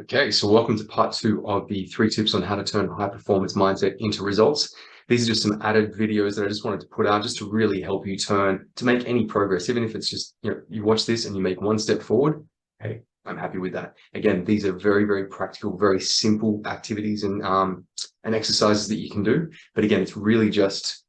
Okay, so welcome to part two of the 3 tips on how to turn high performance mindset into results. These are just some added videos that I just wanted to put out just to really help you to make any progress, even if it's just, you watch this and you make one step forward. Hey, I'm happy with that. Again, these are very, very practical, very simple activities and exercises that you can do. But again, it's really just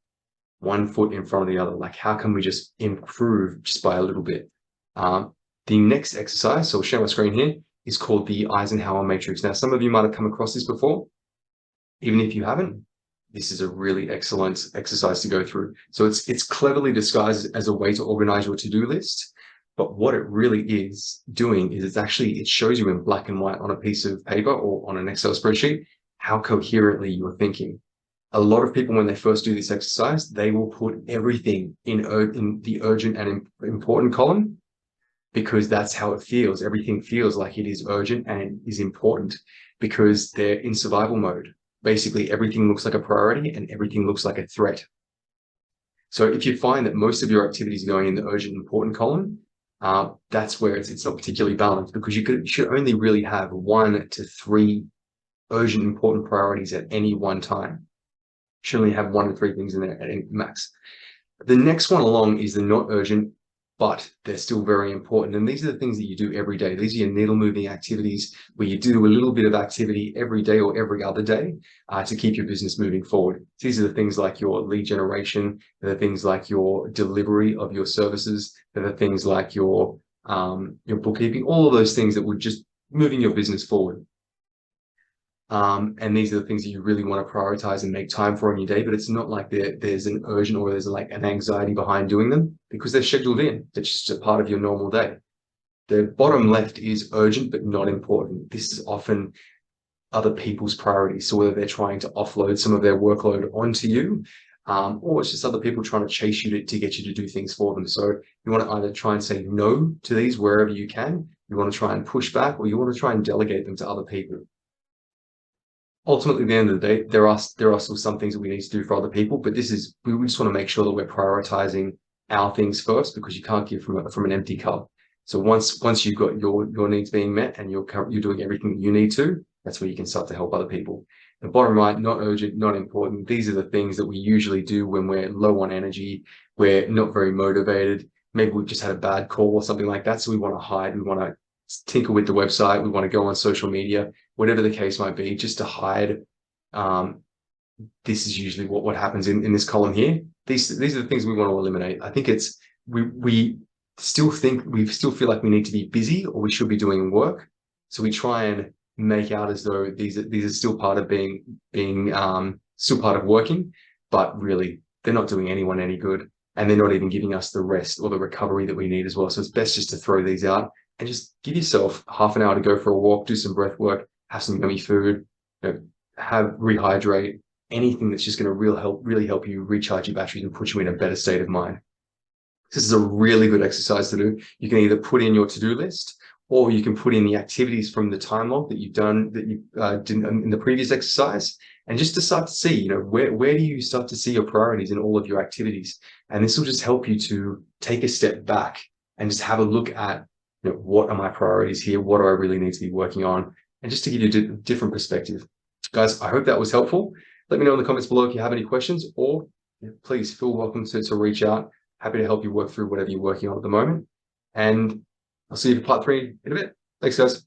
one foot in front of the other. Like, how can we just improve just by a little bit? The next exercise, so I'll share my screen here, is called the Eisenhower Matrix. Now, some of you might have come across this before. Even if you haven't, this is a really excellent exercise to go through. So it's cleverly disguised as a way to organize your to-do list. But what it really is doing is it shows you in black and white on a piece of paper or on an Excel spreadsheet how coherently you're thinking. A lot of people, when they first do this exercise, they will put everything in the urgent and important column, because that's how it feels. Everything feels like it is urgent and is important because they're in survival mode. Basically, everything looks like a priority and everything looks like a threat. So if you find that most of your activities are going in the urgent important column, that's where it's not particularly balanced, because you should only really have 1 to 3 urgent important priorities at any one time. You should only have 1 to 3 things in there at any max. The next one along is the not urgent, but they're still very important. And these are the things that you do every day. These are your needle moving activities where you do a little bit of activity every day or every other day to keep your business moving forward. These are the things like your lead generation, the things like your delivery of your services, the things like your bookkeeping, all of those things that would just moving your business forward. And these are the things that you really want to prioritize and make time for in your day, but it's not like there's an urgent or there's like an anxiety behind doing them, because they're scheduled in. It's just a part of your normal day. The bottom left is urgent but not important. This is often other people's priorities. So whether they're trying to offload some of their workload onto you, or it's just other people trying to chase you to get you to do things for them. So you want to either try and say no to these wherever you can, you want to try and push back, or you want to try and delegate them to other people. Ultimately, at the end of the day, there are still some things that we need to do for other people, but we just want to make sure that we're prioritizing our things first, because you can't give from an empty cup. So once you've got your needs being met and you're doing everything that you need to, that's where you can start to help other people. The bottom right, not urgent, not important. These are the things that we usually do when we're low on energy, we're not very motivated. Maybe we've just had a bad call or something like that, so we want to hide. We want to tinker with the website. We want to go on social media, whatever the case might be, just to hide. This is usually what happens in this column here. These are the things we want to eliminate. I think we still feel like we need to be busy or we should be doing work. So we try and make out as though these are still part of being still part of working, but really they're not doing anyone any good. And they're not even giving us the rest or the recovery that we need as well. So it's best just to throw these out and just give yourself half an hour to go for a walk, do some breath work, have some yummy food, rehydrate, anything that's just going to really help you recharge your batteries and put you in a better state of mind. This is a really good exercise to do. You can either put in your to-do list, or you can put in the activities from the time log that you've done, that you did in the previous exercise, and just to start to see, where do you start to see your priorities in all of your activities? And this will just help you to take a step back and just have a look at, what are my priorities here? What do I really need to be working on? And just to give you a different perspective. Guys, I hope that was helpful. Let me know in the comments below if you have any questions, or please feel welcome to reach out. Happy to help you work through whatever you're working on at the moment. And I'll see you for part 3 in a bit. Thanks, guys.